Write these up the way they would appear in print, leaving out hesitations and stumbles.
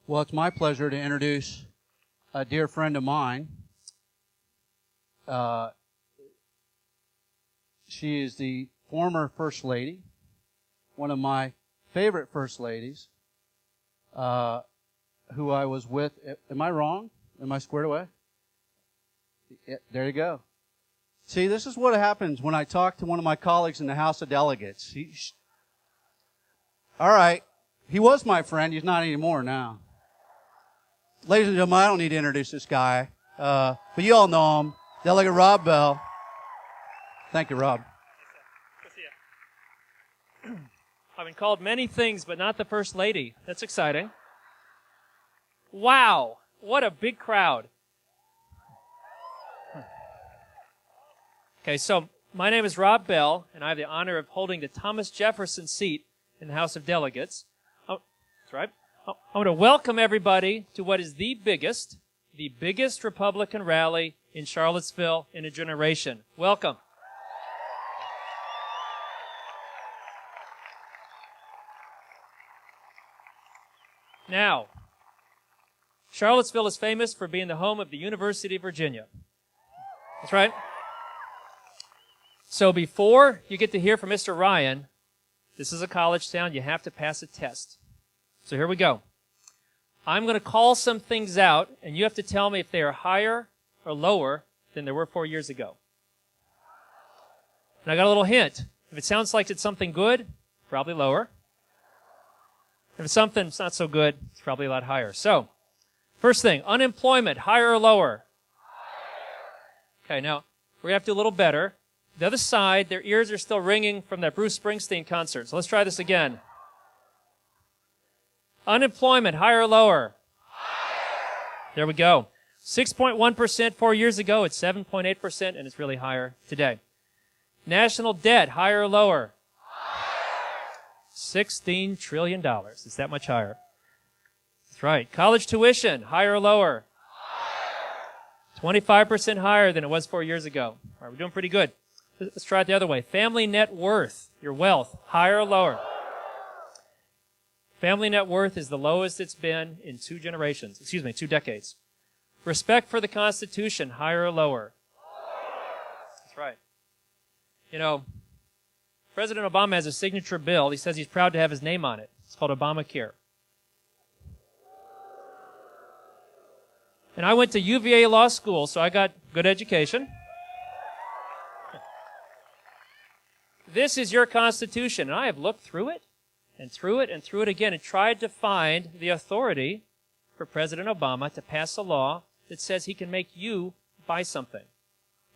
Well, it's my pleasure to introduce a dear friend of mine. She is the former First Lady, one of my favorite First Ladies, who I was with. Am I wrong? Am I squared away? Yeah, there you go. See, this is what happens when I talk to one of my colleagues in the House of Delegates. All right. He was my friend. He's not anymore now. Ladies and gentlemen, I don't need to introduce this guy, but you all know him, Delegate Rob Bell. Thank you, Rob. Good to see you. I've been called many things, but not the First Lady. That's exciting. Wow, what a big crowd. Okay, so my name is Rob Bell, and I have the honor of holding the Thomas Jefferson seat in the House of Delegates. Oh, that's right. I want to welcome everybody to what is the biggest Republican rally in Charlottesville in a generation. Welcome. Now, Charlottesville is famous for being the home of the University of Virginia. That's right. So before you get to hear from Mr. Ryan, this is a college town. You have to pass a test. So here we go. I'm going to call some things out, and you have to tell me if they are higher or lower than they were 4 years ago. And I got a little hint. If it sounds like it's something good, probably lower. If it's something that's not so good, it's probably a lot higher. So, first thing, unemployment, higher or lower? Higher. Okay, now, we're going to have to do a little better. The other side, their ears are still ringing from that Bruce Springsteen concert. So let's try this again. Unemployment, higher or lower? Higher. There we go. 6.1% 4 years ago. It's 7.8%, and it's really higher today. National debt, higher or lower? Higher. $16 trillion. It's that much higher. That's right. College tuition, higher or lower? Higher. 25% higher than it was 4 years ago. All right, we're doing pretty good. Let's try it the other way. Family net worth, your wealth, higher or lower? Family net worth is the lowest it's been in 2 decades. Respect for the Constitution, higher or lower? That's right. You know, President Obama has a signature bill. He says he's proud to have his name on it. It's called Obamacare. And I went to UVA Law School, so I got good education. This is your Constitution, and I have looked through it, and through it, and through it again, and tried to find the authority for President Obama to pass a law that says he can make you buy something.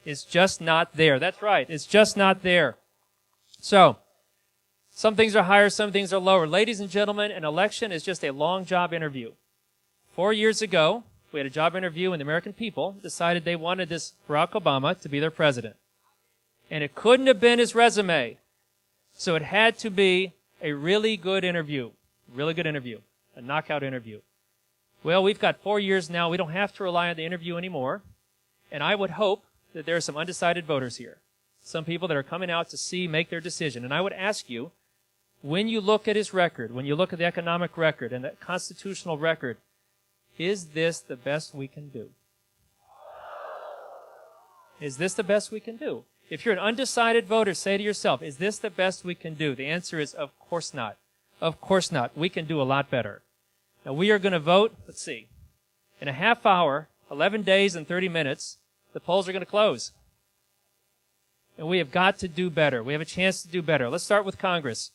It's just not there. That's right. It's just not there. So, some things are higher, some things are lower. Ladies and gentlemen, an election is just a long job interview. 4 years ago, we had a job interview, and the American people decided they wanted this Barack Obama to be their president. And it couldn't have been his resume. So it had to be a really good interview, a knockout interview. Well, we've got 4 years now. We don't have to rely on the interview anymore. And I would hope that there are some undecided voters here, some people that are coming out to make their decision. And I would ask you, when you look at his record, when you look at the economic record and the constitutional record, is this the best we can do? Is this the best we can do? If you're an undecided voter, say to yourself, is this the best we can do? The answer is, of course not. Of course not. We can do a lot better. Now, we are going to vote, let's see, in a half hour, 11 days and 30 minutes, the polls are going to close. And we have got to do better. We have a chance to do better. Let's start with Congress.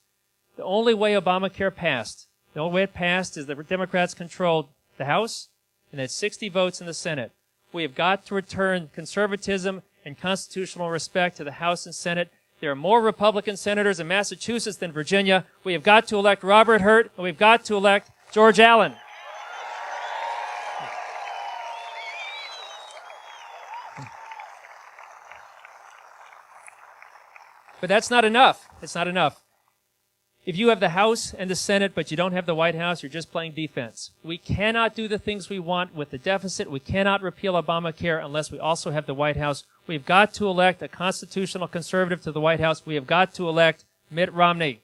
The only way Obamacare passed, the only way it passed is the Democrats controlled the House and had 60 votes in the Senate. We have got to return conservatism and constitutional respect to the House and Senate. There are more Republican senators in Massachusetts than Virginia. We have got to elect Robert Hurt, and we've got to elect George Allen. But that's not enough. It's not enough. If you have the House and the Senate, but you don't have the White House, you're just playing defense. We cannot do the things we want with the deficit. We cannot repeal Obamacare unless we also have the White House. We've got to elect a constitutional conservative to the White House. We have got to elect Mitt Romney.